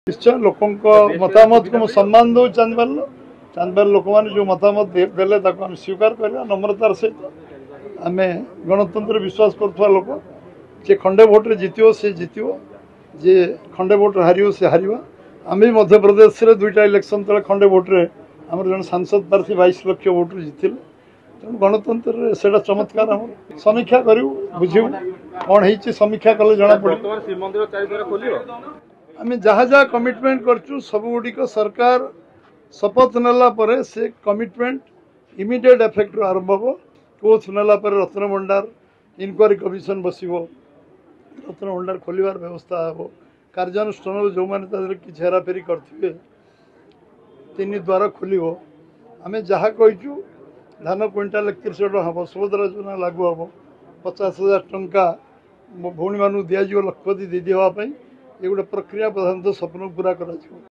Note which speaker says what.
Speaker 1: निश्चय लोकों मतामत को सम्मान दो चांदबार लोक मैंने जो मतामत देले आम स्वीकार करवा नम्रतार सहित आम गणतंत्र विश्वास करुवा लोक जे खंडे भोट्रे जितो सी जितो जे खंडे भोट्रे हार से हार आम भी मध्य प्रदेश में दुईटा इलेक्शन तले खंडे भोट्रे आम जन सांसद प्रार्थी 22 लाख भोट्रे जीतिले तेणु गणतंत्र से चमत्कार आम समीक्षा करूँ बुझू कौन हो समीक्षा कले जना पड़े आम जहाँ जहाँ कमिटमेंट करचु सबुगुड़िक सरकार शपथ नेला परे से कमिटमेंट इमिडिएट इफेक्ट आरंभ हम कोच नेला परे रत्न भंडार इनक्वारी कमिशन बसव रत्न भंडार खोलिबार व्यवस्था हम कार्यानुष्ठान जो मैंने कि हेराफेरी करेंगे 3 द्वार खोल आम जहाँ कहीचु धान क्विंटाल 31 टका हम सुभद्रा योजना लागू हम 50,000 टंका भौणी मानू दिज्व लक्षपति दीदी हाँपाई ये गोटे प्रक्रिया प्रधानतः स्वप्न पूरा कर।